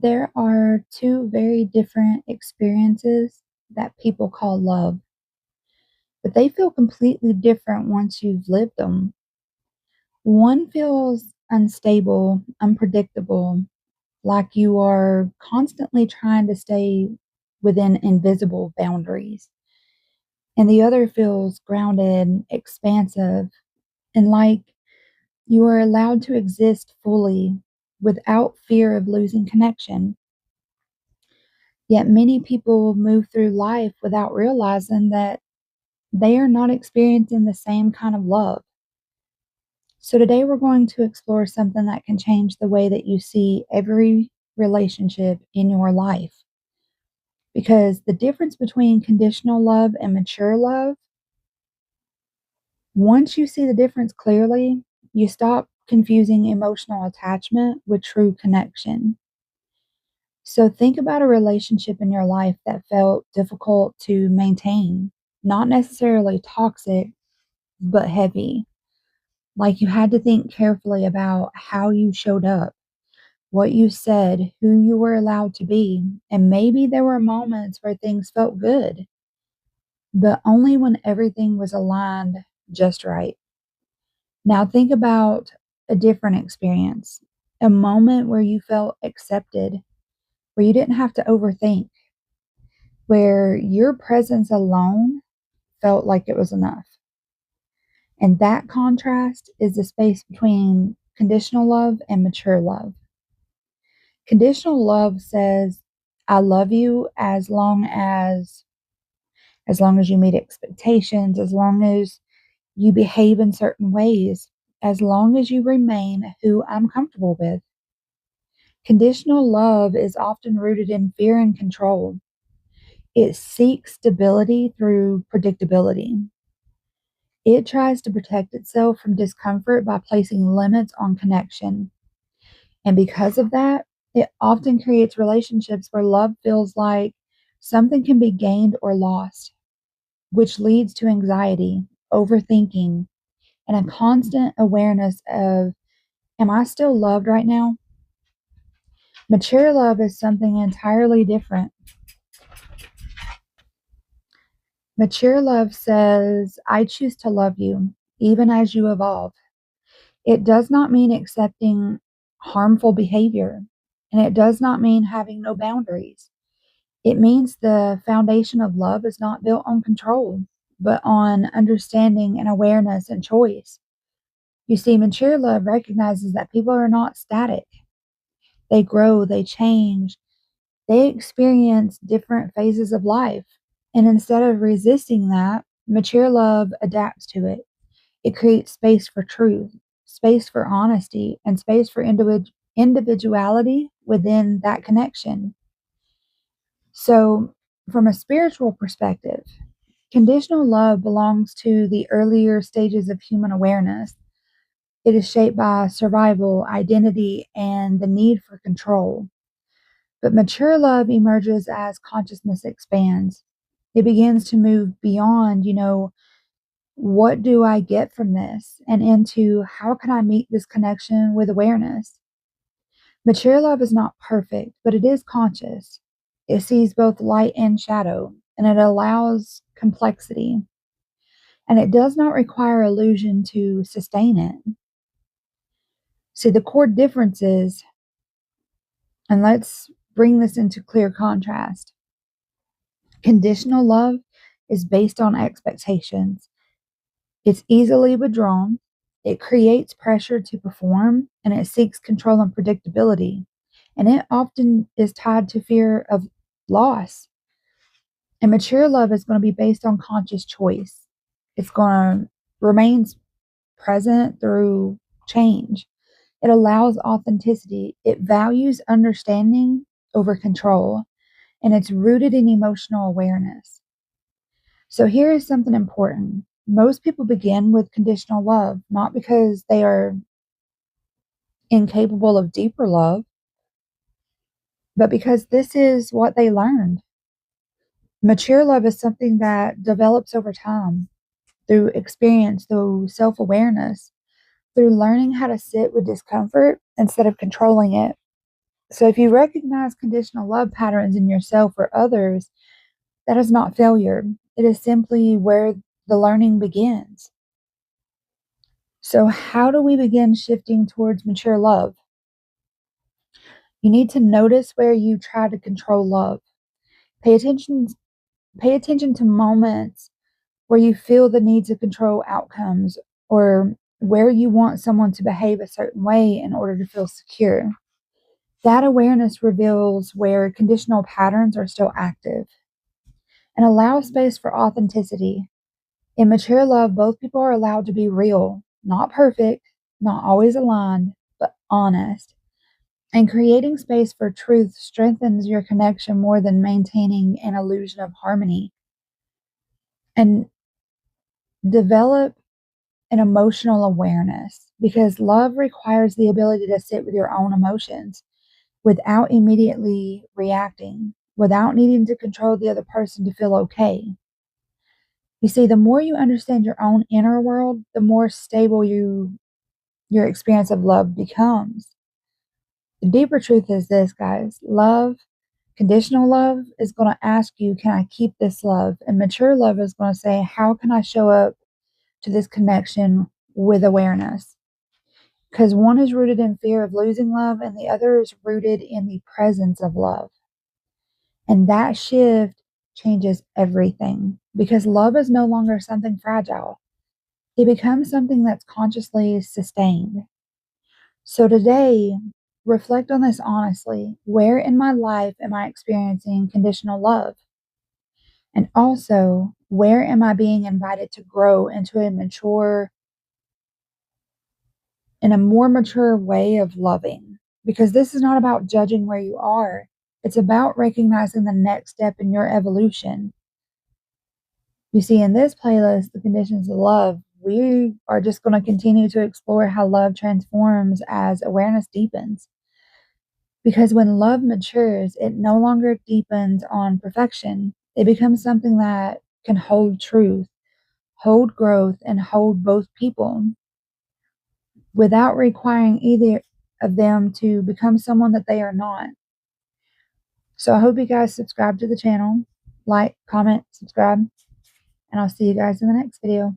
There are two very different experiences that people call love, but they feel completely different once you've lived them. One feels unstable, unpredictable, like you are constantly trying to stay within invisible boundaries. And the other feels grounded, expansive, and like you are allowed to exist fully without fear of losing connection. Yet many people move through life without realizing that they are not experiencing the same kind of love. So, today we're going to explore something that can change the way that you see every relationship in your life. Because the difference between conditional love and mature love, once you see the difference clearly, you stop confusing emotional attachment with true connection. So, think about a relationship in your life that felt difficult to maintain, not necessarily toxic, but heavy. Like you had to think carefully about how you showed up, what you said, who you were allowed to be, and maybe there were moments where things felt good, but only when everything was aligned just right. Now think about a different experience, a moment where you felt accepted, where you didn't have to overthink, where your presence alone felt like it was enough. And that contrast is the space between conditional love and mature love. Conditional love says, I love you as long as you meet expectations, as long as you behave in certain ways, as long as you remain who I'm comfortable with. Conditional love is often rooted in fear and control. It seeks stability through predictability. It tries to protect itself from discomfort by placing limits on connection. And because of that, it often creates relationships where love feels like something can be gained or lost, which leads to anxiety, overthinking, and a constant awareness of, am I still loved right now? Mature love is something entirely different. Mature love says, I choose to love you, even as you evolve. It does not mean accepting harmful behavior, and it does not mean having no boundaries. It means the foundation of love is not built on control, but on understanding and awareness and choice. You see, mature love recognizes that people are not static. They grow, they change, they experience different phases of life. And instead of resisting that, mature love adapts to it. It creates space for truth, space for honesty, and space for individuality within that connection. So, from a spiritual perspective, conditional love belongs to the earlier stages of human awareness. It is shaped by survival, identity, and the need for control. But mature love emerges as consciousness expands. It begins to move beyond, what do I get from this? And into how can I meet this connection with awareness? Mature love is not perfect, but it is conscious. It sees both light and shadow, and it allows complexity. And it does not require illusion to sustain it. See, the core differences, and let's bring this into clear contrast. Conditional love is based on expectations. It's easily withdrawn, it creates pressure to perform, and it seeks control and predictability. And it often is tied to fear of loss. And mature love is going to be based on conscious choice. It's going to remain present through change. It allows authenticity. It values understanding over control. And it's rooted in emotional awareness. So here is something important. Most people begin with conditional love, not because they are incapable of deeper love, but because this is what they learned. Mature love is something that develops over time through experience, through self awareness, through learning how to sit with discomfort instead of controlling it. So if you recognize conditional love patterns in yourself or others, that is not failure. It is simply where the learning begins. So, how do we begin shifting towards mature love? You need to notice where you try to control love. Pay attention pay attention to moments where you feel the need to control outcomes or where you want someone to behave a certain way in order to feel secure. That awareness reveals where conditional patterns are still active and allow space for authenticity. In mature love, both people are allowed to be real, not perfect, not always aligned, but honest. And creating space for truth strengthens your connection more than maintaining an illusion of harmony. And develop an emotional awareness because love requires the ability to sit with your own emotions without immediately reacting, without needing to control the other person to feel okay. You see, the more you understand your own inner world, the more stable your experience of love becomes. The deeper truth is this, guys. Love, conditional love, is going to ask you, can I keep this love? And mature love is going to say, how can I show up to this connection with awareness? Because one is rooted in fear of losing love, and the other is rooted in the presence of love. And that shift changes everything because love is no longer something fragile. It becomes something that's consciously sustained. So today, reflect on this honestly. Where in my life am I experiencing conditional love? And also, where am I being invited to grow into in a more mature way of loving? Because this is not about judging where you are. It's about recognizing the next step in your evolution. You see, in this playlist, The Conditions of Love, we are just going to continue to explore how love transforms as awareness deepens. Because when love matures, it no longer deepens on perfection. It becomes something that can hold truth, hold growth, and hold both people without requiring either of them to become someone that they are not. So I hope you guys subscribe to the channel, like, comment, subscribe, and I'll see you guys in the next video.